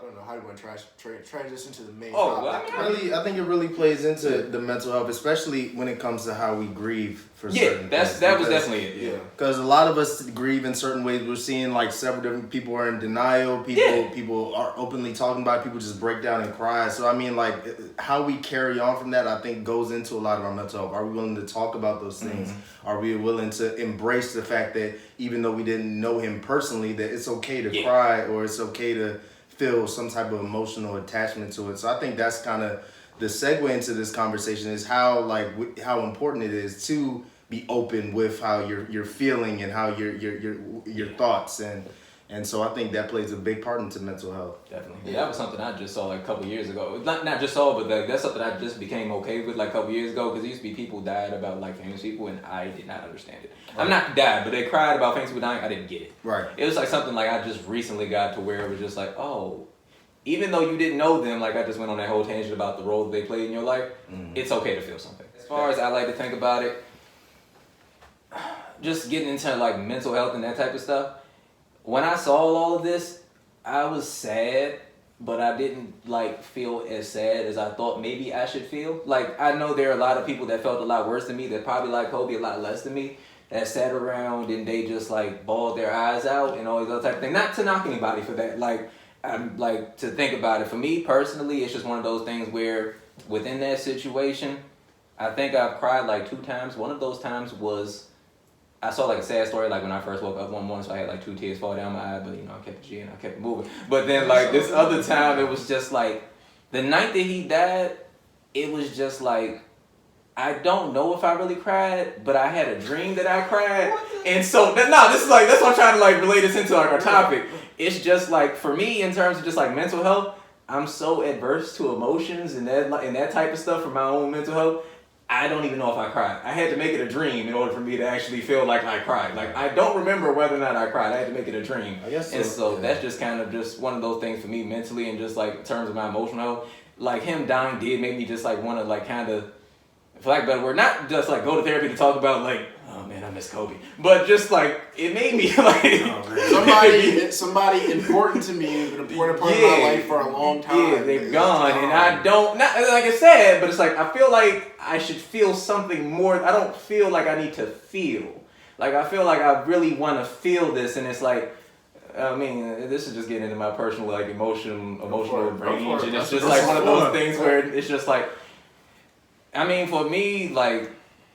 I don't know how you want to transition to the main Well, topic. I think it really plays into the mental health, especially when it comes to how we grieve for certain things. That was definitely it. Yeah. Because a lot of us grieve in certain ways. We're seeing like several different people are in denial. People are openly talking about it. People just break down and cry. So I mean, like how we carry on from that, I think goes into a lot of our mental health. Are we willing to talk about those things? Mm-hmm. Are we willing to embrace the fact that even though we didn't know him personally, that it's okay to cry or it's okay to feel some type of emotional attachment to it. So I think that's kind of the segue into this conversation is how important it is to be open with how you're feeling and how your thoughts and so I think that plays a big part into mental health. Definitely. Yeah, that was something I just saw like a couple years ago. Not just saw, but that's something I just became okay with like a couple years ago because there used to be people died about like famous people and I did not understand it. Right. I'm not died, but they cried about famous people dying. I didn't get it. Right. It was like something like I just recently got to where it was just like, oh, even though you didn't know them, like I just went on that whole tangent about the role that they played in your life, it's okay to feel something. As far as I like to think about it, just getting into like mental health and that type of stuff, when I saw all of this, I was sad, but I didn't like feel as sad as I thought maybe I should feel. Like I know there are a lot of people that felt a lot worse than me that probably like Kobe a lot less than me that sat around and they just like bawled their eyes out and all these other type of things. Not to knock anybody for that. Like I'm like to think about it. For me personally, it's just one of those things where within that situation, I think I've cried like 2 times. One of those times was I saw like a sad story like when I first woke up one morning, so I had like 2 tears fall down my eye, but I kept the G and I kept it moving. But then like this other time, it was just like the night that he died, it was just like I don't know if I really cried, but I had a dream that I cried, and so this is like that's what I'm trying to like relate this into like our topic. It's just like for me in terms of just like mental health, I'm so adverse to emotions and that type of stuff for my own mental health. I don't even know if I cried. I had to make it a dream in order for me to actually feel like I cried. Like I don't remember whether or not I cried. I had to make it a dream. I guess so. And so that's just kind of just one of those things for me mentally and just like in terms of my emotional health. Like him dying did make me just like want to like kind of, for lack of a better word, not just like go to therapy to talk about like, oh man, I miss Kobe. But just like it made me like somebody important to me, an important part of my life for a long time. Yeah, they've gone, and I don't not like I said, but it's like I feel like I should feel something more. I don't feel like I need to feel. Like I feel like I really want to feel this, and it's like. I mean, this is just getting into my personal like emotional range, and it's just like one of those things where it's just like. I mean, for me, like.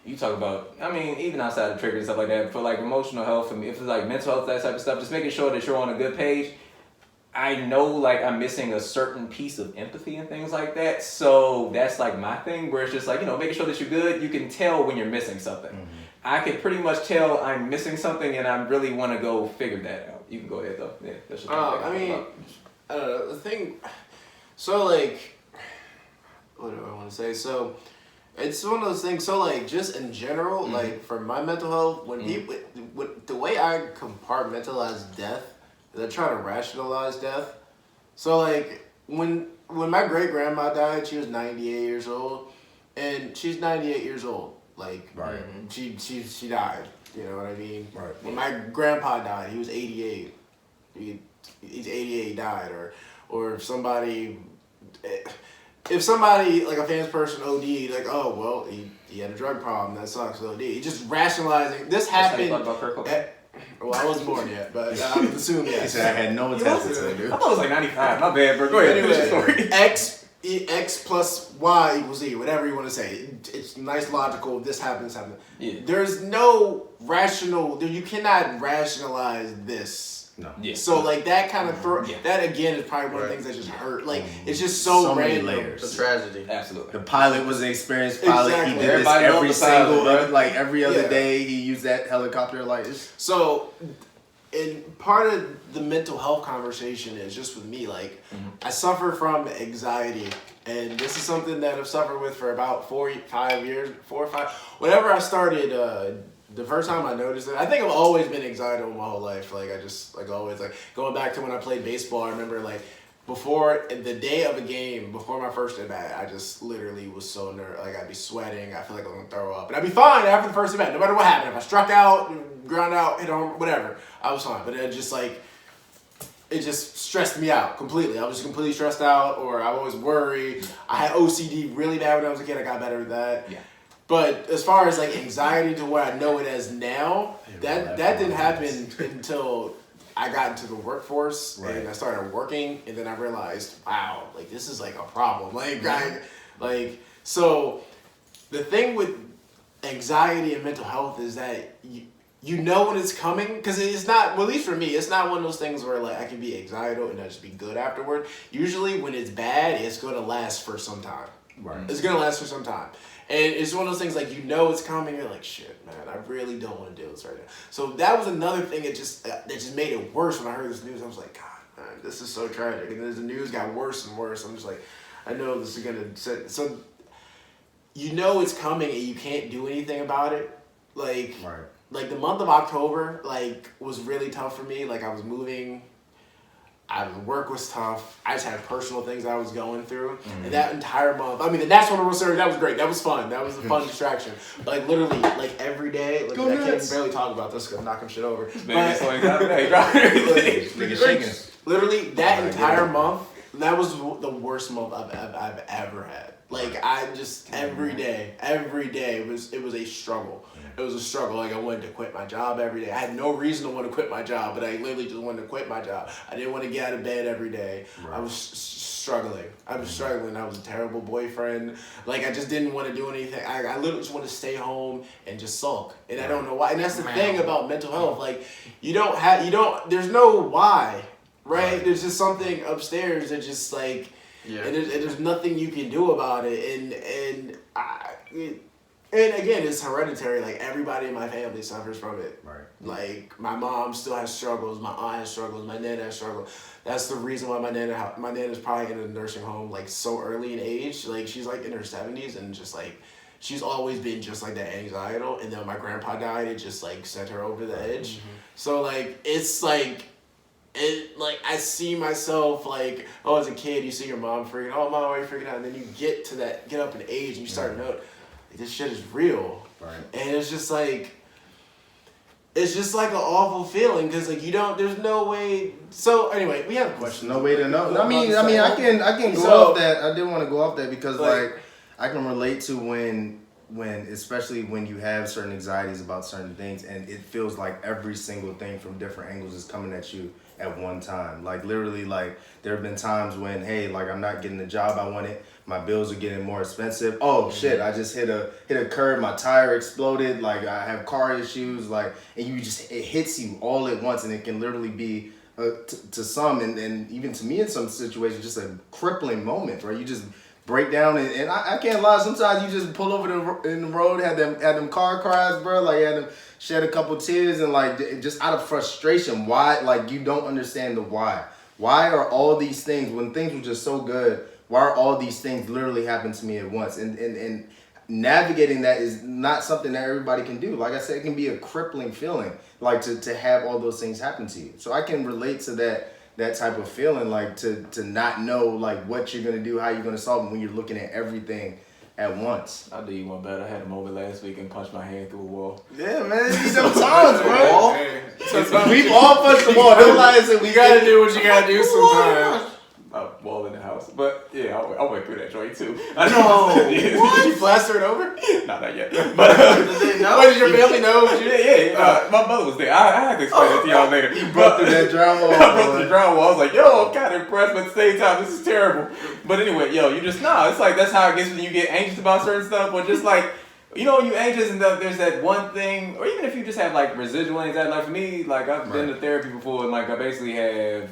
You talk about, I mean, even outside of triggers and stuff like that, for like emotional health, for me, if it's like mental health, that type of stuff, just making sure that you're on a good page. I know like I'm missing a certain piece of empathy and things like that. So that's like my thing where it's just like, making sure that you're good. You can tell when you're missing something. Mm-hmm. I can pretty much tell I'm missing something and I really want to go figure that out. You can go ahead though. Yeah, that's just the thing, so like, what do I want to say? So, it's one of those things. So like, just in general, like for my mental health, when people, the way I compartmentalize death, is I try to rationalize death. So like, when my great grandma died, she was 98 years old, and she's 98 years old. Like, right. She died. You know what I mean? Right. When my grandpa died, he was 88. He's 88, he died, or if somebody. If somebody, like a famous person OD'd, like, oh, well, he had a drug problem, that sucks, OD. He just rationalizing, this happened. Well, I wasn't born yet, but I would assume yes. He said I had no intention to do. I thought it was like 95, my bad, bro. Go ahead, finish the story. X plus Y equals Z, whatever you want to say. It's nice, logical, this happens. Yeah. There's no you cannot rationalize this. No. Yeah. So like that kind of that again is probably one of the things that just hurt. Like it's just so random. Many layers. It's a tragedy. Absolutely. The pilot was an experienced pilot. Exactly. He did this every single every other day. He used that helicopter So, and part of the mental health conversation is just with me. Like I suffer from anxiety, and this is something that I've suffered with for about 4 or 5 years. Whenever I started. The first time I noticed it, I think I've always been anxiety my whole life. Like I just always going back to when I played baseball. I remember like before the day of a game, before my first at bat, I just literally was so nervous. Like I'd be sweating. I feel like I'm gonna throw up, and I'd be fine after the first event, no matter what happened. If I struck out, ground out, hit home, whatever, I was fine. But it just like it just stressed me out completely. I was completely stressed out, or I was worried. I had OCD really bad when I was a kid. I got better with that. Yeah. But as far as like anxiety to what I know it as now, that didn't happen until I got into the workforce and I started working, and then I realized, wow, like this is like a problem. So the thing with anxiety and mental health is that you know when it's coming, because it's not, well, at least for me, it's not one of those things where like I can be anxiety and I just be good afterward. Usually when it's bad, it's going to last for some time. Right. It's going to last for some time. And it's one of those things like you know it's coming, you're like, shit, man, I really don't want to do this right now. So that was another thing that just made it worse when I heard this news. I was like, God, man, this is so tragic. And then the news got worse and worse. I'm just like, I know this is going to... So you know it's coming and you can't do anything about it. Like the month of October, like, was really tough for me. Like, I was moving... work was tough. I just had personal things I was going through. And that entire month, I mean, the National World Series, that was great. That was fun. That was a fun distraction. But like, literally, like, every day, like, I can't barely talk about this because I'm knocking shit over. Literally, that entire month, that was the worst month I've ever had. Like, I just, every day, it was a struggle. It was a struggle. Like, I wanted to quit my job every day. I had no reason to want to quit my job, but I literally just wanted to quit my job. I didn't want to get out of bed every day. I was struggling. I was struggling. I was a terrible boyfriend. Like, I just didn't want to do anything. I literally just wanted to stay home and just sulk. And I don't know why. And that's the thing about mental health. Like, there's no why, right? There's just something upstairs that just, like, and there's nothing you can do about it. And again, it's hereditary. Like, everybody in my family suffers from it. Right. Like, my mom still has struggles. My aunt has struggles. My nana has struggles. That's the reason why my nana's probably in a nursing home, like, so early in age. Like, she's, like, in her 70s, and just, like, she's always been just, like, that anxiety. And then when my grandpa died, it just, like, sent her over the edge. So, like, it's, like... I see myself, like, as a kid, you see your mom freaking, Mom, why are you freaking out? And then you get up in age, and you start to know, like, this shit is real. Right. And it's just like an awful feeling, because, like, there's no way. So, anyway, we have a question. No way to know. I mean, I can go off that. I did want to go off that because, like, I can relate to when, especially when you have certain anxieties about certain things, and it feels like every single thing from different angles is coming at you at one time. Like, literally, like, there have been times when, hey, like, I'm not getting the job I wanted, my bills are getting more expensive. Oh shit, I just hit a curb, my tire exploded, like, I have car issues, like, and it hits you all at once, and it can literally be to some, and even to me in some situations, just a crippling moment, right? You just break down, and I can't lie, sometimes you just pull over in the road, had them car cries, bro, like, had them shed a couple tears, and, like, just out of frustration. Why? Like, you don't understand the why. Why are all these things, when things were just so good, why are all these things literally happening to me at once? And navigating that is not something that everybody can do. Like I said, it can be a crippling feeling, like, to have all those things happen to you. So I can relate to that type of feeling, like, to not know, like, what you're going to do, how you're going to solve it when you're looking at everything at once. I'll do you one better. I had a moment last week and punched my hand through a wall. Yeah, man. These times, bro. We've all punched the wall. Don't lie and say we gotta do what you gotta do sometimes. A wall in the house. But yeah, I went through that joint too. I know. What? Did you plaster it over? Not yet. But did they know? What, did your family know? Yeah. My mother was there. I had to explain it to y'all later. You broke through that drywall. I broke through the drywall. I was like, yo, I'm kind of impressed, but at the same time, this is terrible. But anyway, it's like, that's how it gets when you get anxious about certain stuff, or just like, when you're anxious and there's that one thing, or even if you just have, like, residual anxiety. Like, for me, like, I've been to therapy before, and, like, I basically have, I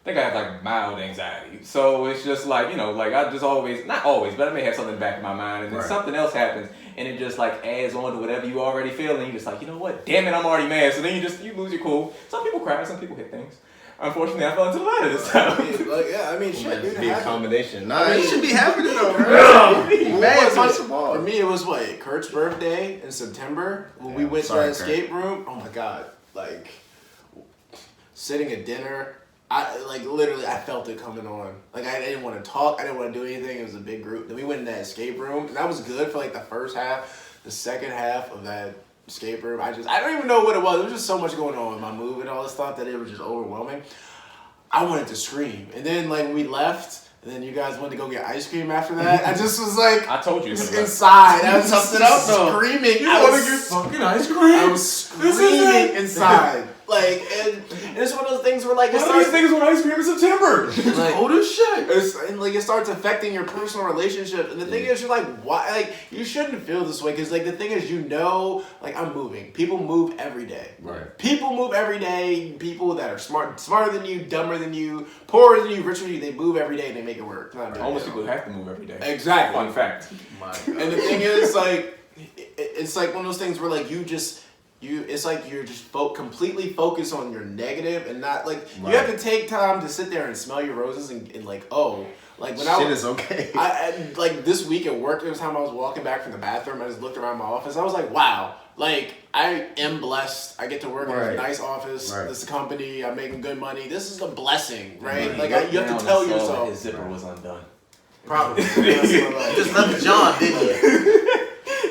think I have, like, mild anxiety. So it's just like, like, I just always, not always, but I may have something in the back of my mind, and then something else happens, and it just, like, adds on to whatever you already feel, and you're just like, you know what, damn it, I'm already mad. So then you lose your cool. Some people cry, some people hit things. Unfortunately, I fell into the lighter this time. Shit, dude. Be a combination. Nah, it should be happening though, bro. For me, it was Kurt's birthday in September when we went to that escape room. Oh my god, like, sitting at dinner. I felt it coming on. Like, I didn't want to talk. I didn't want to do anything. It was a big group. Then we went in that escape room, and that was good for, like, the first half. The second half of that escape room, I don't even know what it was. There was just so much going on with my move and all this stuff that it was just overwhelming. I wanted to scream. And then like we left. And then you guys went to go get ice cream after that. I just was like, I told you. Just inside. I was toughed it out though. Screaming. You want to get fucking ice cream? I was screaming inside. Like, and it's one of those things where like one of these things with ice cream in September. It's like, cold as shit. And like it starts affecting your personal relationship. And the thing is, you're like, why? Like, you shouldn't feel this way because like the thing is, like I'm moving. People move every day. Right. People move every day. People that are smarter than you, dumber than you, poorer than you, richer than you, they move every day and they make it work. Homeless people have to move every day. Exactly. Fun fact. And the thing is, like, it's like one of those things where like it's like you're just completely focused on your negative and not like you have to take time to sit there and smell your roses and like like when shit is okay. I like this week at work, there was time I was walking back from the bathroom. I just looked around my office. I was like, wow, like I am blessed. I get to work in a nice office. This company, I'm making good money. This is a blessing, right? Like you have to tell yourself. His zipper was undone. Probably. Just left John, didn't you?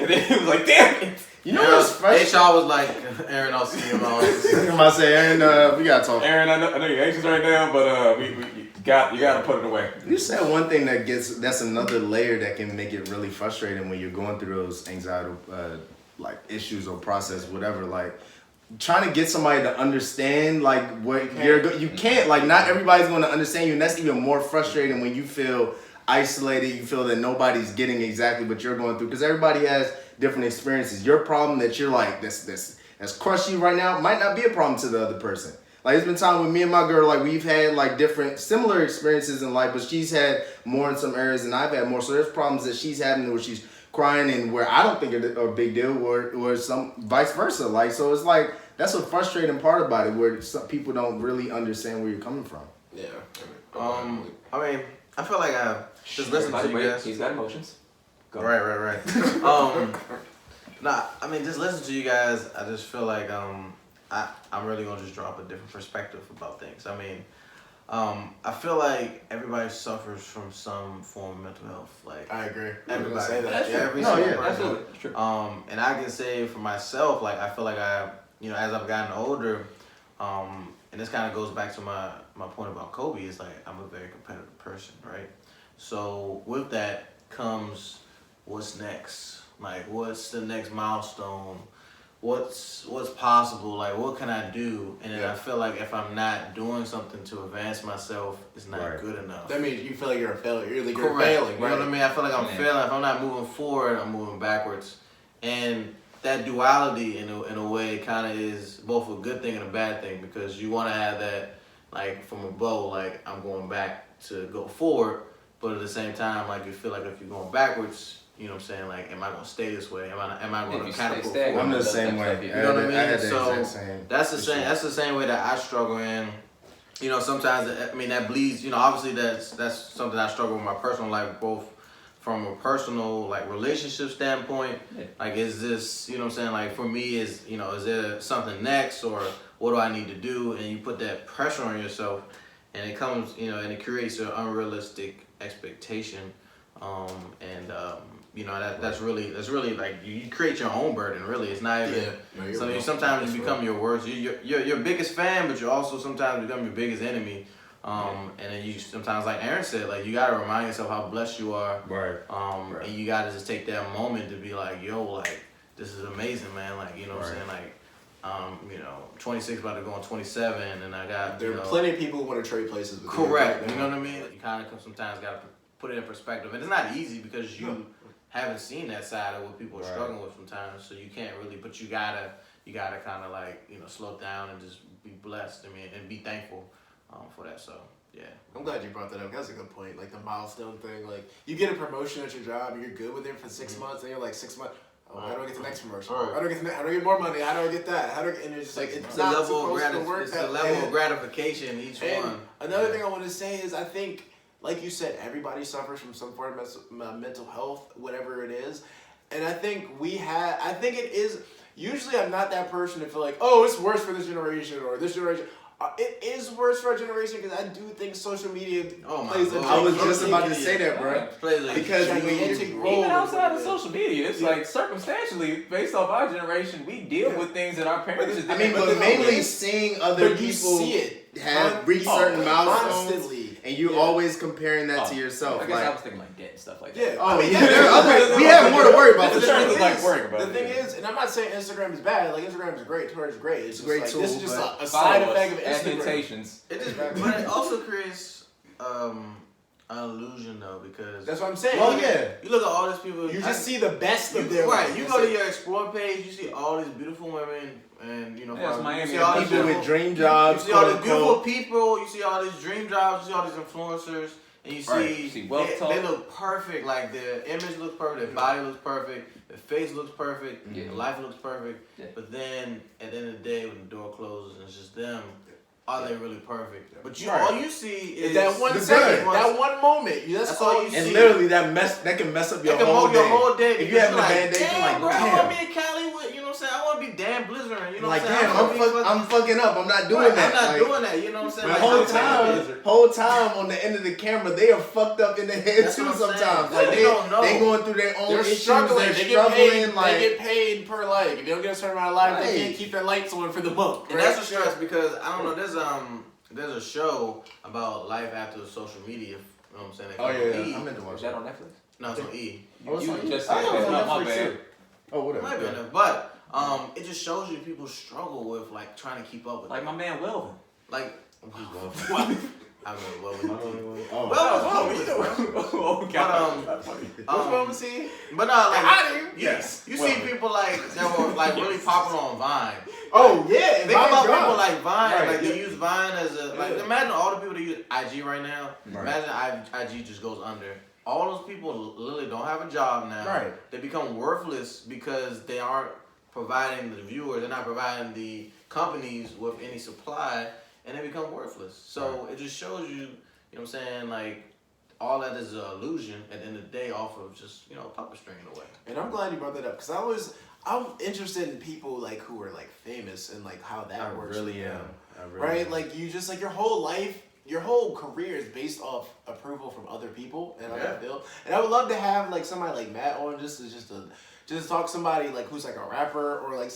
And then he was like, damn it. You know what's fresh? HR was like, Aaron, I'll see you in my office. I'm about to say, Aaron, we gotta talk. Aaron, I know you're anxious right now, but you gotta put it away. You said one thing that's another layer that can make it really frustrating when you're going through those anxiety like issues or process, whatever. Like trying to get somebody to understand like what you can't. Like not everybody's going to understand you, and that's even more frustrating when you feel isolated. You feel that nobody's getting exactly what you're going through because everybody has different experiences. Your problem that you're like that's crushed you right now might not be a problem to the other person. Like it's been time with me and my girl, like we've had like different similar experiences in life, but she's had more in some areas than I've had more. So there's problems that she's having where she's crying and where I don't think are a big deal, or some vice versa. Like so it's like that's a frustrating part about it, where some people don't really understand where you're coming from. Yeah. I mean, I feel like I just listen to you guys. He's got emotions. Go. Right. I mean, just listen to you guys. I just feel like I'm really gonna just drop a different perspective about things. I mean, I feel like everybody suffers from some form of mental health. Like I agree. Everybody. Say that. Every single person. Absolutely. That's true. And I can say for myself, like I feel like as I've gotten older, and this kind of goes back to my point about Kobe. Is like I'm a very competitive person, right? So with that comes what's next. Like what's the next milestone? What's possible? Like what can I do? And then I feel like if I'm not doing something to advance myself, it's not good enough. That means you feel like you're a failure. You're Correct. failing. You know what I mean? I feel like I'm failing. If I'm not moving forward, I'm moving backwards. And that duality in a way kind of is both a good thing and a bad thing, because you want to have that like from a bow, like I'm going back to go forward, but at the same time like you feel like if you're going backwards, you know what I'm saying, like am I going to stay this way? Am I going to catapult forward? I'm the same way. You know what I mean? I So that's the same way that I struggle in. You know, sometimes I mean that bleeds. You know, obviously that's something I struggle with in my personal life, both from a personal like relationship standpoint. Like, is this, you know what I'm saying? Like for me, is there something next, or what do I need to do? And you put that pressure on yourself, and it comes, and it creates an unrealistic expectation. That's really like you create your own burden. Really, it's not even. So sometimes you become your worst. You're your biggest fan, but you also sometimes become your biggest enemy. And then you sometimes, like Aaron said, like you gotta remind yourself how blessed you are. Right. And you gotta just take that moment to be like, yo, like this is amazing, man. Like what I'm saying, like. 26 about to go on 27, and I got. There are plenty of people who want to trade places with correct. you. You know what I mean? You kind of sometimes gotta put it in perspective, and it's not easy because you haven't seen that side of what people are struggling with sometimes. So you can't really, but you gotta kind of like slow down and just be blessed. I mean, and be thankful for that. So yeah, I'm glad you brought that up. That's a good point. Like the milestone thing. Like you get a promotion at your job, and you're good with it for 6 months, and you're like 6 months. Oh, how do I get the next promotion? How do I get more money? How do I get that? And it's just like it's the not level supposed to work. It's the level of gratification each one. Another thing I want to say is I think, like you said, everybody suffers from some form of mental health, whatever it is. And I think it is, usually I'm not that person to feel like, oh, it's worse for this generation or this generation. It is worse for our generation because I do think social media plays a I was just about to say that, bro. Because even outside of social media, it's like circumstantially, based off our generation, we deal with things that our parents. But mainly seeing other people. You see it. have reached certain milestones, constantly, and you always comparing that to yourself. I guess I like, was thinking like debt and stuff like that. Yeah. oh yeah, there are other, we have more to worry about. The For sure. thing is, like, worrying about The it, thing yeah. is, and I'm not saying Instagram is bad. Like Instagram is great, Twitter is great. It's a great like, tool, This is just but a side effect of Instagram. Instagram. It just, but it also creates an illusion though, because That's what I'm saying. Oh yeah. you look at all these people. You just see the best of their right. life. You go to your explore page, you see all these beautiful women, and you know, Yeah, it's Miami. you see all these People with beautiful- dream jobs. You see all quote, these beautiful unquote. people. You see all these dream jobs. You see all these influencers, and you see, Right. You see wealth talk. they look perfect. Like their image looks perfect, their body looks perfect, their face looks perfect, Yeah. their life looks perfect. Yeah. But then at the end of the day, when the door closes and it's just them, are they really perfect? But you, Right. all you see is that one the second, good. that one moment. That's all you see. And literally that can mess up your That can whole mold day. your whole day. If you having a like, bad day, you're damn, like, bro, I damn. want to be in Cali with, you know what I'm saying? I want to be Dan Blizzard, you know Like what I'm saying? damn, I'm fucking up. I'm not doing Right, that. I'm not Like, doing that, you know what I'm saying? The Like, whole I'm whole time on the end of the camera, they are fucked up in the head That's too. what I'm Sometimes, saying. like They don't know. they going through their own They're issues. struggling. They're They get struggling. paid. Like They get paid per like. If they don't get a certain amount of life, they Right. can't keep their lights on for the month. And that's a stress because I don't know. There's a show about life after social media. You know what I'm saying? They oh call it yeah, E. I meant to Is watch that that. on Netflix? No, it's on E. Oh, it's You on- just I said thought it was that. on No, my Netflix, bad. too. Oh It whatever. might be on there, but it just shows you people struggle with like trying to keep up with Like my man Welvin. like. I don't know what we Oh. Well, it's cool, bro. Oh But Which one was he? but no, like I do. yes, you see people like that were like really popular on Vine. Oh yeah, Think about people like Vine, Right. like they use Vine as a like. Imagine all the people that use IG right now. Right. Imagine IG just goes under. All those people literally don't have a job now. Right. They become worthless because they aren't providing the viewers. They're not providing the companies with any supply, and they become worthless. So it just shows you, you know what I'm saying, like. All that is an illusion at the end of the day off of just, puppet string in a way. And I'm glad you brought that up because I'm interested in people like who are like famous and like how that works. really for am. them. I really Right? am. Like you just like your whole life, your whole career is based off approval from other people and how Yeah. they feel. And I would love to have like somebody like Matt on just to talk somebody like who's like a rapper or like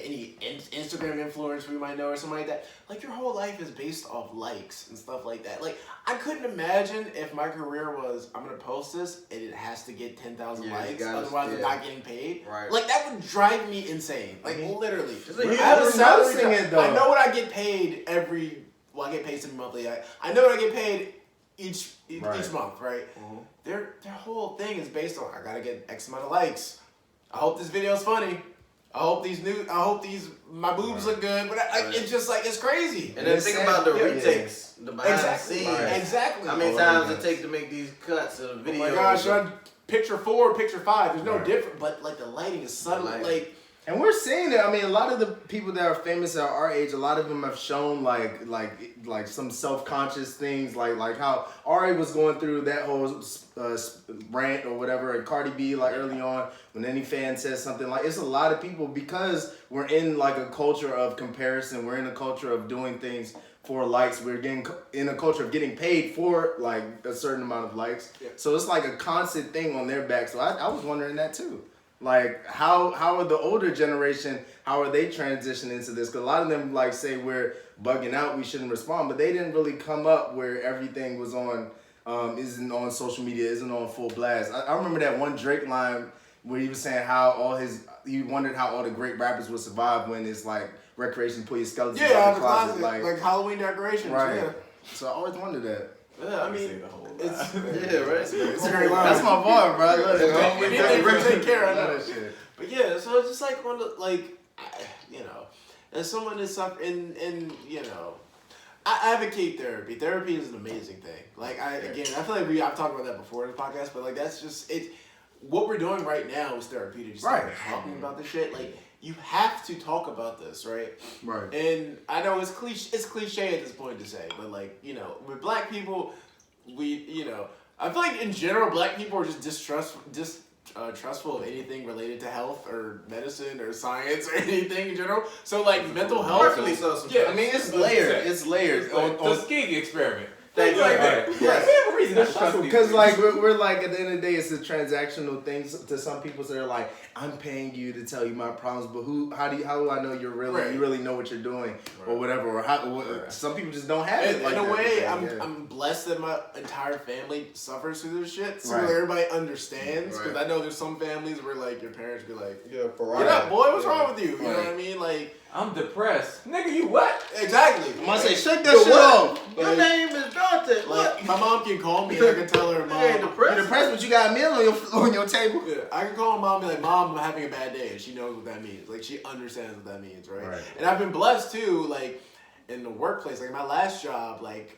any Instagram influencer we might know or something like that. Like your whole life is based off likes and stuff like that. Like I couldn't imagine if my career was I'm gonna post this and it has to get 10,000 Yeah, likes, gotta- otherwise I'm yeah. not getting paid. Right. Like that would drive me insane. Like literally. It's a huge- I have a We're salary. noticing it, though. I know what I get paid I get paid semi-monthly. I know what I get paid each Right. month, right? Their whole thing is based on I gotta get X amount of likes. I hope this video's funny. I hope my boobs look good. But it's just like it's crazy. And then It's think sad. about the Yeah. retakes, the behind Exactly. the scenes. Exactly. How many Oh, times yes. it take to make these cuts of Oh videos? my gosh, on picture 4, picture 5, there's no Right. different. But like the lighting is subtle. Lighting. Like And we're seeing it. I mean, a lot of the people that are famous at our age, a lot of them have shown like some self-conscious things, like how Ari was going through that whole rant or whatever, and Cardi B like early on when any fan says something like, it's a lot of people because we're in like a culture of comparison. We're in a culture of doing things for likes. We're getting in a culture of getting paid for like a certain amount of likes. Yeah. So it's like a constant thing on their back. So I was wondering that too. Like how are the older generation, how are they transitioning into this? Because a lot of them like say we're bugging out, we shouldn't respond, but they didn't really come up where everything was on, isn't on social media, isn't on full blast. I remember that one Drake line where he was saying he wondered how all the great rappers would survive when it's like recreation, put your skeletons yeah, out the the closet, like Halloween decorations. right. Yeah. So I always wondered that. Yeah, I mean, it's Yeah, right. It's a great line. That's my bar, bro. I love it. We need to take care of Love that. that shit. But yeah, so it's just like one of as someone is up in I advocate therapy. Therapy is an amazing thing. Like I feel like I've talked about that before in the podcast, but like that's just it. What we're doing right now is therapeutic. Just Right. like talking about this shit. Like you have to talk about this, right? Right. And I know it's cliche at this point to say, but like with black people, I feel like in general black people are just distrustful of anything related to health or medicine or science or anything in general. So like mental health. Rightfully so. Yeah, I mean, it's layered. It's layered. The Tuskegee experiment. Thank you. Like Right. that. Yes. We have a reason not to trust these Because people. like we're like at the end of the day, it's a transactional thing to some people. So they're like, I'm paying you to tell you my problems, but how do I know you really know what you're doing or whatever? Or some people just don't have it. In Like a that. way, Yeah. I'm blessed that my entire family suffers through this shit, so Right. everybody understands. Because Right. I know there's some families where like your parents be like, Yeah, for "Get up, boy, what's wrong with you?" You know what I mean? Like, I'm depressed. Nigga, you what? exactly. I'm gonna say, shake that shit off. Your name is Dante. What? Like, my mom can call me and I can tell her, You ain't "Mom, You're depressed? depressed, but you got a meal on your table. yeah, I can call mom and be like, Mom, I'm having a bad day, and she knows what that means. Like, she understands what that means, right? Right. And I've been blessed too, like, in the workplace. Like, my last job, like,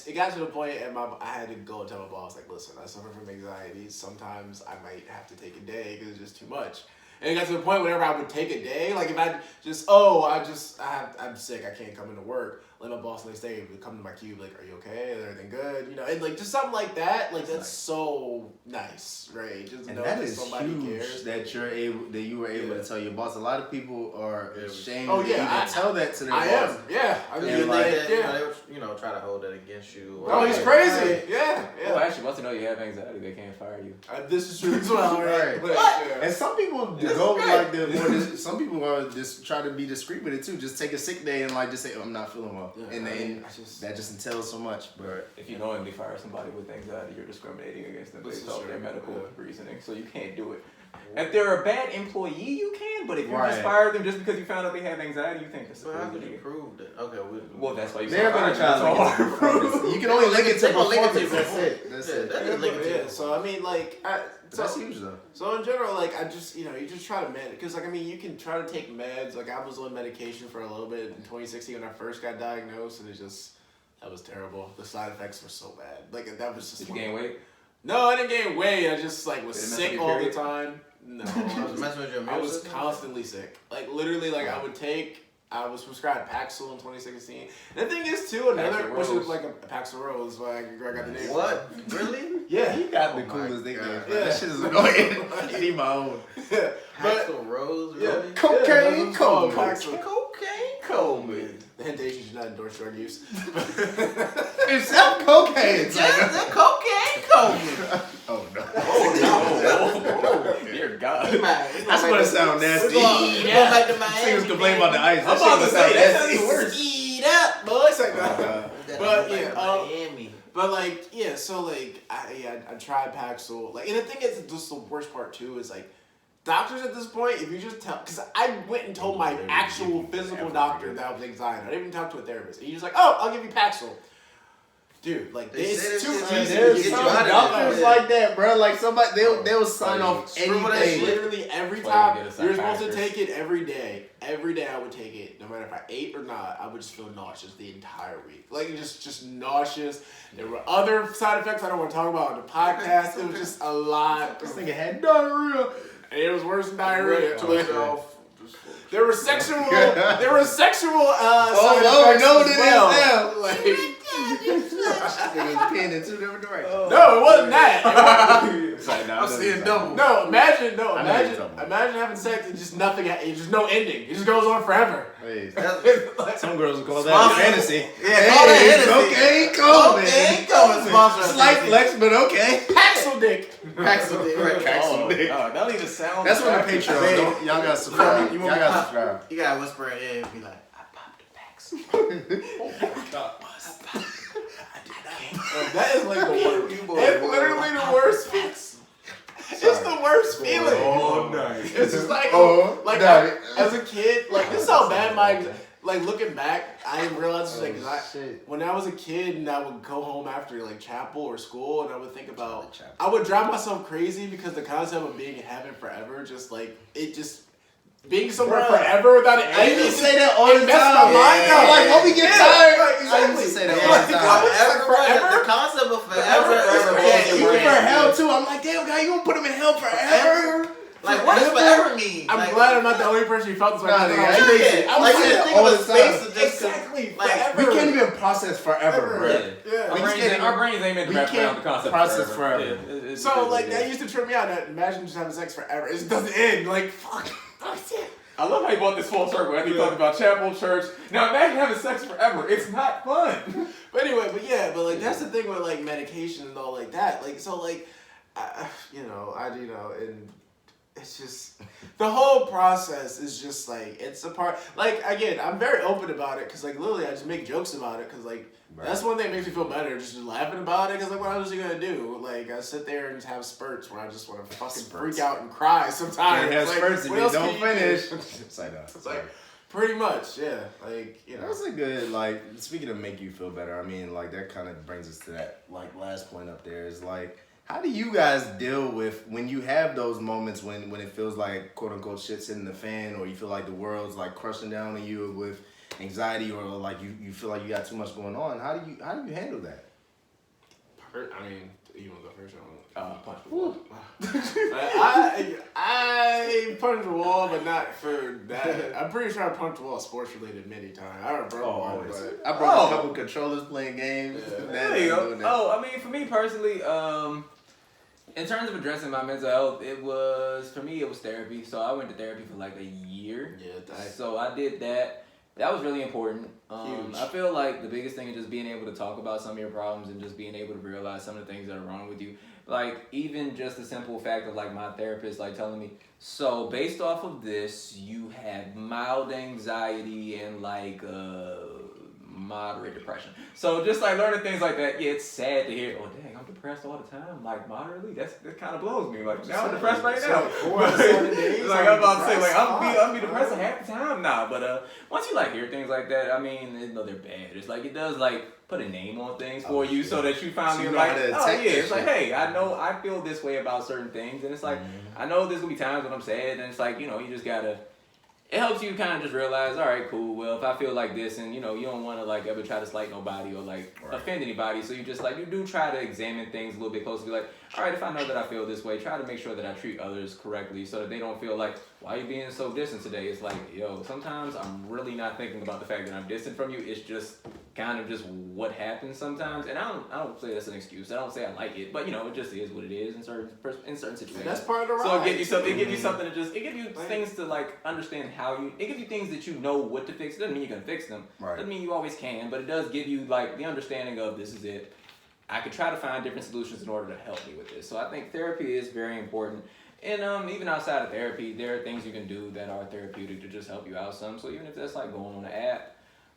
it got to the point, and I had to go and tell my boss, like, listen, I suffer from anxiety. Sometimes I might have to take a day because it's just too much. And it got to the point whenever I would take a day, like if I just, I'm sick, I can't come into work. Like my boss the next day would come to my cube, like, are you okay? Is everything good? You know, and like just something like that, like that's so nice, right? Just And know that that is somebody huge cares. that you were able to tell your boss. A lot of people are ashamed Oh, to yeah, even I tell that to their I boss. am, yeah. I Do mean, you like, think that yeah. they would, try to hold that against you? Or Oh, he's crazy. Yeah, yeah. Well, actually, once you know you have anxiety, they can't fire you. This is true as well, right? Right. But, yeah. And some people go like the more. Some people are just try to be discreet with it too. Just take a sick day and like just say, oh, I'm not feeling well, Yeah, and I mean, that just entails so much. But If you knowingly fire somebody with anxiety, you're discriminating against them This based is off true. their medical Yeah. reasoning, so you can't do it. If they're a bad employee, you can, but if you Right. just fire them just because you found out they have anxiety, you think that's So how could crazy. you prove that? Okay, Well, that's why you they're fire gonna them. try That's to all link it hard to to prove. performance. You can only link it to They're gonna link it to performance. That's performance. it. That's Yeah, it. that is linked to Yeah, so I mean, like, That's huge though. So in general, like, I just, you just try to manage, because, like, I mean, you can try to take meds. Like, I was on medication for a little bit in 2016 when I first got diagnosed, and that was terrible. The side effects were so bad. Like, that was just... Did you gain weight? No, I didn't gain weight. I just, like, was Did it mess sick with your all the period? time. No, I was messing with your I immune was system? constantly sick. Like, literally, like, I was prescribed Paxil in 2016. And the thing is, too, another, which is like a Paxil Rose, why I got the name. What? Really? Yeah. You got the Oh my coolest nickname. God. Yeah. That shit is annoying. I need my own. Yeah. But, Paxil Rose? yeah. Really? Cocaine that's what it's called, coma. Paxil. Cocaine coma. The Hentations should not endorse drug use. It's not cocaine. It's Just like, the cocaine coma. oh no. Oh, dear God. That's gonna sound nasty. Going back to Miami. Singers complain about the ice. I'm about to say, that sounds even worse. Speed up, boy. It's like that. But, yeah, Miami. But like, yeah, so like, I tried Paxil. Like, and the thing is, just the worst part too is like, doctors at this point, if you just tell, because I went and told my actual physical doctor that I was anxiety. I didn't even talk to a therapist. And he's just like, oh, I'll give you Paxil. Dude, like, They said it's too it's easy just- to There's get you some out of doctors it. like that, bro. Like somebody, they'll sign off Scribble that anything. shit. Literally every That's why you time get a you're supposed to psychiatrist. take it every day. Every day I would take it, no matter if I ate or not. I would just feel nauseous the entire week, like just nauseous. There were other side effects I don't want to talk about on the podcast. It was just a lot. This nigga had diarrhea. And it was worse than diarrhea. To Like, yourself. there were sexual. There were sexual. Oh, side Lord, effects no, as it is well. now. Like, Nigga pinned in two different directions. no, it wasn't that. It's like, nah, I'm it doesn't seeing sound double. good. No, imagine I know what you're talking about. imagine having sex and just nothing. It's just no ending. It just goes on forever. Hey, Like, some girls will call that Sponsor. fantasy. Yeah, call that Hennessy. Cocaine cold, Cocaine man. coma sponsor. Slight flex, but okay. Paxil dick. Paxil. Right. Oh, dick. God, that don't even sound That's what the attractive. Patreon. Don't, y'all gotta subscribe. You Y'all want gotta me subscribe. You gotta whisper in your ear and be like, I popped a Paxil. That is like the worst. You boys It's were- literally the worst. It's the worst feeling. All night. It's just like, Oh, like got it. as a kid, like this is how bad my, like looking back, I didn't realize it was like, shit. when I was a kid and I would go home after like chapel or school and I would think about, I would drive myself crazy because the concept of being in heaven forever, just like, it just, being somewhere Bruh. forever without an I end. used to say that all the It messed time. my mind up. Like when we get Yeah, tired, like, I used exactly. to say that Yeah, all the time. forever. Forever? The concept of forever. Even for hell too. I'm like, damn, guy, you gonna put him in hell forever? Like, what does forever mean? I'm Like, glad I'm not the only person who felt this way. Nah, I nigga, was I crazy. think- I was like, say you that think all of the a space time. of just Exactly. like, Forever. We can't even process forever, bro. Yeah. Our We brains, can't our brains ain't meant to we wrap around can't the concept process forever. forever. Yeah, it So is like what it that is. used to trip me out. That imagine just having sex forever. It just doesn't end. Like fuck. That's it. I love how you brought this full circle. After you talked about chapel, church. Now imagine having sex forever. It's not fun. But anyway, but yeah, Yeah, but like that's the thing with like medication and all like that. Like so like, and it's just the whole process is just like it's a part. Like again, I'm very open about it because like literally I just make jokes about it because like that's one thing that makes me feel better, just laughing about it because like what else are you gonna do? Like I sit there and have spurts where I just want to fucking freak out and cry sometimes. Can't have like, spurts if what you else don't can you finish. do? It's like pretty much, yeah. Like That's a good like. Speaking of make you feel better, I mean like that kind of brings us to that like last point up there is like. How do you guys deal with when you have those moments when it feels like quote unquote shit's hitting the fan or you feel like the world's like crushing down on you with anxiety or like you feel like you got too much going on? How do you handle that? I mean, you want to go first? Punch the wall. I punched the wall, but not for that. I'm pretty sure I punched the wall sports related many times. I don't broke one, but I broke a couple controllers playing games. Yeah. There you go. Oh, I mean, for me personally, in terms of addressing my mental health, it was therapy. So I went to therapy for like a year. Yeah, so I did that. That was really important. Huge. I feel like the biggest thing is just being able to talk about some of your problems and just being able to realize some of the things that are wrong with you. Like even just the simple fact of like my therapist like telling me, so based off of this, you have mild anxiety and like moderate depression. So just like learning things like that, yeah, it's sad to hear. Oh dang, I'm depressed all the time. Like moderately, that kind of blows me. Like now I'm depressed right now. Like 4 out of 7 days. Like I'm about to say, like I'm be depressed half the time now. But once you like hear things like that, I mean, no, they're bad. It's like it does like put a name on things for you, so that you finally like, oh yeah, it's like hey, I know I feel this way about certain things, and it's like I know there's gonna be times when I'm sad, and it's like you just gotta. It helps you kind of just realize, all right, cool. Well, if I feel like this, and you don't want to like ever try to slight nobody or like offend anybody, so you just like you do try to examine things a little bit closer. Be like, all right, if I know that I feel this way, try to make sure that I treat others correctly, so that they don't feel like, why are you being so distant today? It's like, yo, sometimes I'm really not thinking about the fact that I'm distant from you. It's just kind of just what happens sometimes, and I don't say that's an excuse. I don't say I like it, but it just is what it is in certain situations. That's part of the ride. So it gives you something. It gives you something to just. It gives you things to like understand how you. It gives you things that you know what to fix. It doesn't mean you're gonna fix them. Right. Doesn't mean you always can, but it does give you like the understanding of this is it. I could try to find different solutions in order to help me with this. So I think therapy is very important. And even outside of therapy, there are things you can do that are therapeutic to just help you out some. So even if that's like going on an app,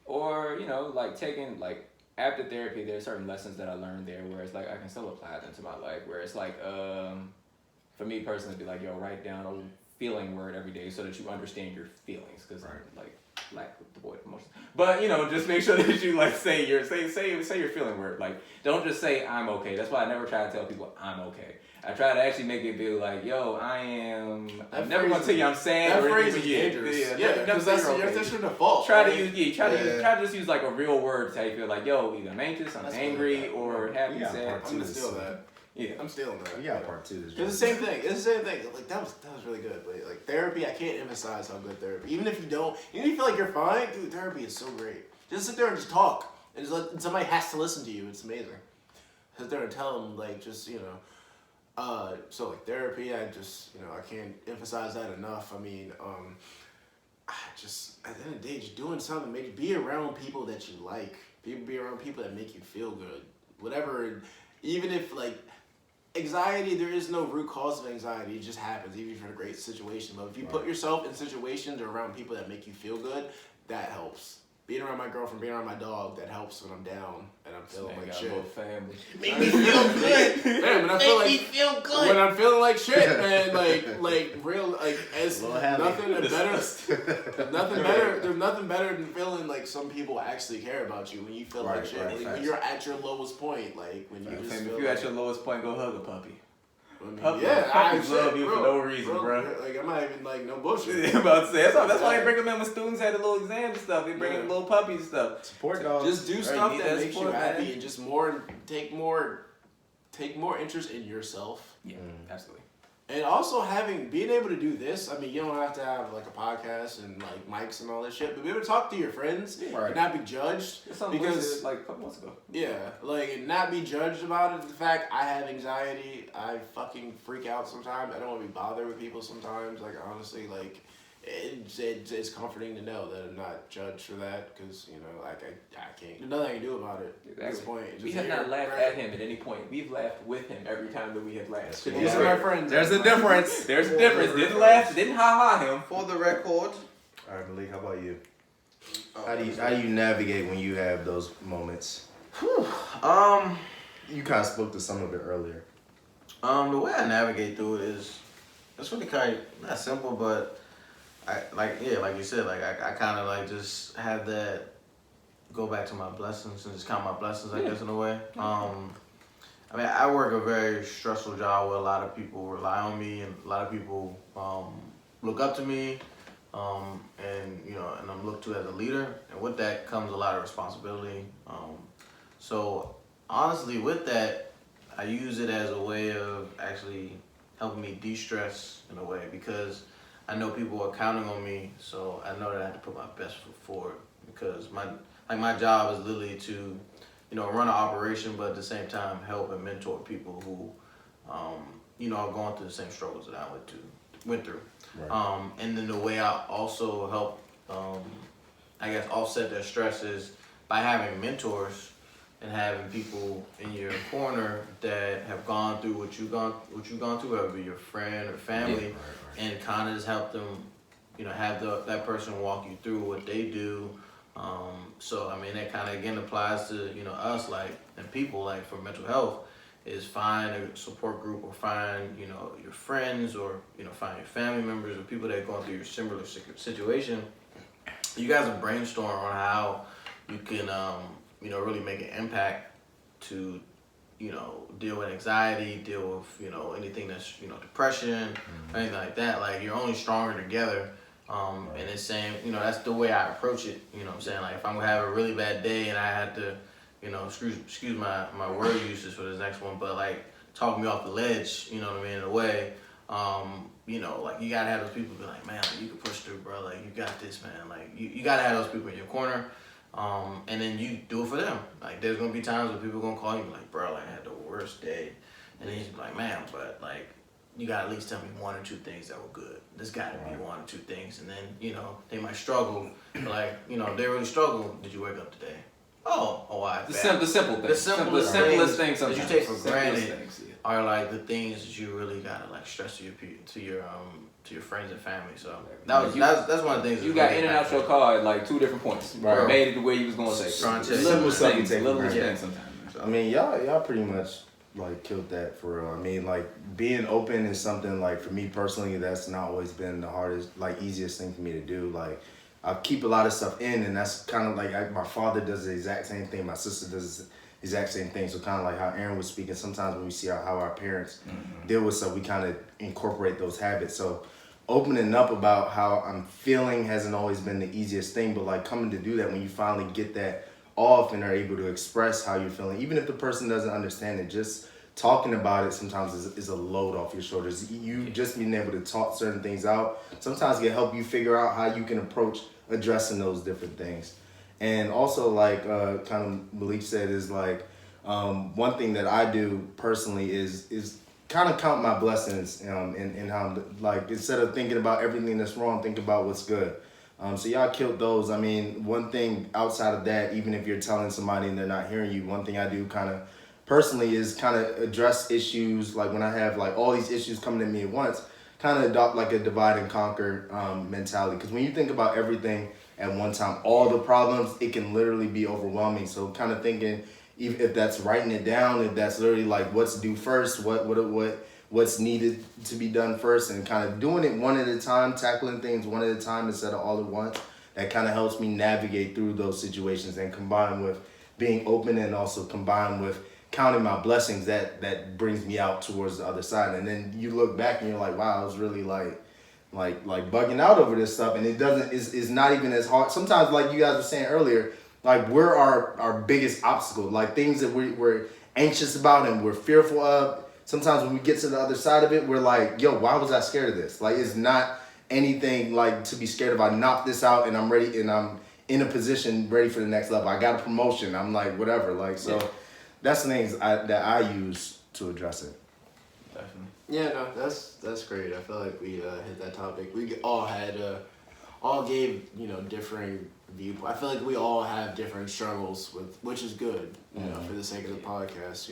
or like taking like after therapy, there are certain lessons that I learned there where it's like I can still apply them to my life. Where it's like for me personally, it'd be like, yo, write down a feeling word every day so that you understand your feelings, because like lack of devoid of emotions. But just make sure that you like say your feeling word. Like don't just say I'm okay. That's why I never try to tell people I'm okay. I try to actually make it be like, yo, I'm never gonna tell you I'm sad. That or phrase anything. is dangerous. Yeah, because that's your default. Try to just use like a real word to how you feel. Like, yo, either I'm anxious, I'm angry, or happy, sad. I'm gonna steal that. Yeah, I'm stealing that. We got part 2. It's the same thing. It's the same thing. Like that was really good. Like therapy, I can't emphasize how good therapy. Even if you feel like you're fine, dude, therapy is so great. Just sit there and just talk, and and somebody has to listen to you. It's amazing. Sit there and tell them like just so like therapy, I just I can't emphasize that enough. I mean, I just at the end of the day, just doing something, maybe be around people that you like. Be around people that make you feel good. Whatever, even if like. Anxiety, there is no root cause of anxiety. It just happens, even if you're in a great situation. But if you put yourself in situations or around people that make you feel good, that helps. Being around my girlfriend, being around my dog, that helps when I'm down and I'm feeling like shit. Family. Make me feel good. Man, when I feel good. When I'm feeling like shit, man, like real, like as nothing better. There's nothing better than feeling like some people actually care about you when you feel like shit. Like when you're at your lowest point, like when you just feel if you're at your lowest point, go hug a puppy. I mean, Puppies love you for no reason, bro. Like I'm not even like no bullshit. I'm about to say that's why they bring them in when students had the little exams and stuff. They bring in little puppies and stuff. Support dogs. Just do stuff that makes you happy, man. and just take more interest in yourself. Yeah, absolutely. And also being able to do this, I mean, you don't have to have like a podcast and like mics and all that shit, but be able to talk to your friends and not be judged. Because like a couple months ago. Yeah, like and not be judged about it. The fact I have anxiety, I fucking freak out sometimes. I don't want to be bothered with people sometimes. Like honestly, like it's comforting to know that I'm not judged for that because like I can't. There's nothing I can do about it at this point. We have not laughed at him at any point. We've laughed with him every time that we have laughed. These are my friends. There's a difference. There's a difference. Didn't laugh. Didn't ha him. For the record. All right, Malik, how about you? How do you navigate when you have those moments? You kind of spoke to some of it earlier. The way I navigate through it is, it's really kind of not simple, but like you said, like I kind of like just have that go back to my blessings and just count my blessings, I guess, in a way. I mean, I work a very stressful job where a lot of people rely on me and a lot of people look up to me, and I'm looked to as a leader, and with that comes a lot of responsibility. So honestly, with that, I use it as a way of actually helping me de-stress in a way, because I know people are counting on me, so I know that I have to put my best foot forward, because my job is literally to, run an operation, but at the same time help and mentor people who, are going through the same struggles that I went through. Right. And then the way I also help, offset their stresses by having mentors and having people in your corner that have gone through what you've gone through, whether it be your friend or family, and kind of just help them, have that person walk you through what they do. So I mean, that kind of again applies to us, like, and people, like, for mental health, is find a support group, or find your friends, or find your family members or people that are going through your similar situation. You guys will brainstorm on how you can really make an impact to deal with anxiety, deal with anything that's depression, anything like that. Like, you're only stronger together. And it's saying, that's the way I approach it. What I'm saying? Like, if I'm gonna have a really bad day and I had to, excuse my word usage for this next one, but like talk me off the ledge, in a way, like, you gotta have those people be like, man, like, you can push through, bro. Like, you got this, man. Like, you gotta have those people in your corner. And then you do it for them. Like, there's gonna be times where people gonna call you and be like, bro, like, I had the worst day. And then you be like, man, but like, you gotta at least tell me one or two things that were good. There's gotta be one or two things. And then, they might struggle. Like, they really struggle. Did you wake up today? Oh, I The simple things. The simplest things that you take for granted things, are like the things that you really gotta like stress to your friends and family. So that's one of the things. You got in and out your car at like 2 different points. Right. Made it the way you was gonna say. Little things, sometimes. I mean, y'all pretty much like killed that for real. I mean, like, being open is something, like, for me personally, that's not always been the hardest, like, easiest thing for me to do. Like, I keep a lot of stuff in, and that's kind of like my father does the exact same thing. My sister does the exact same thing. So kind of like how Aaron was speaking, sometimes when we see how our parents deal with stuff, we kind of incorporate those habits. So opening up about how I'm feeling hasn't always been the easiest thing, but like coming to do that when you finally get that off and are able to express how you're feeling, even if the person doesn't understand it, just talking about it sometimes is a load off your shoulders. You just being able to talk certain things out sometimes can help you figure out how you can approach addressing those different things. And also, like kind of Malik said, is like one thing that I do personally is kind of count my blessings, and how, like, instead of thinking about everything that's wrong, think about what's good. So y'all killed those. I mean, one thing outside of that, even if you're telling somebody and they're not hearing you, one thing I do kind of personally is kind of address issues. Like, when I have like all these issues coming at me at once, kind of adopt like a divide and conquer mentality. Because when you think about everything at one time, all the problems, it can literally be overwhelming. So kind of thinking, if that's writing it down, if that's literally like what's due first, what's needed to be done first, and kind of doing it one at a time, tackling things one at a time instead of all at once, that kind of helps me navigate through those situations. And combined with being open, and also combined with counting my blessings, that brings me out towards the other side. And then you look back and you're like, wow, I was really like bugging out over this stuff, and it's not even as hard. Sometimes, like you guys were saying earlier, like, we're our biggest obstacle, like things that we're anxious about and we're fearful of. Sometimes when we get to the other side of it, we're like, yo, why was I scared of this? Like, it's not anything like to be scared of. I knocked this out and I'm ready, and I'm in a position ready for the next level. I got a promotion. I'm like, whatever. Like, so that's the things that I use to address it. Definitely. Yeah, no, that's great. I feel like we hit that topic. We all had all gave differing viewpoints. I feel like we all have different struggles with, which is good. For the sake of the podcast.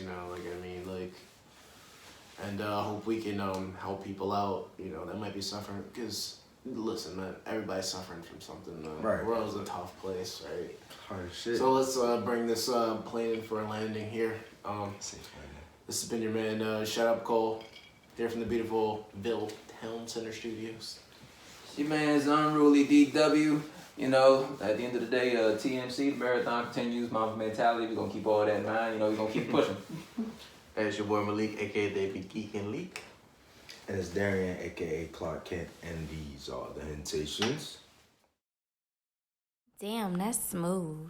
And hope we can help people out. That might be suffering because listen, man, everybody's suffering from something. Right. The world's a tough place, right? Hard shit. So let's bring this plane in for a landing here. This has been your man, Shut Up Cole, here from the beautiful Ville Town Center Studios. It's your man's Unruly DW. At the end of the day, TMC, the marathon continues, Mamba mentality. We're going to keep all that in mind. We're going to keep pushing. Hey, it's your boy Malik, a.k.a. David Geek and Leak. And it's Darian, aka Clark Kent, and these are the Hentations. Damn, that's smooth.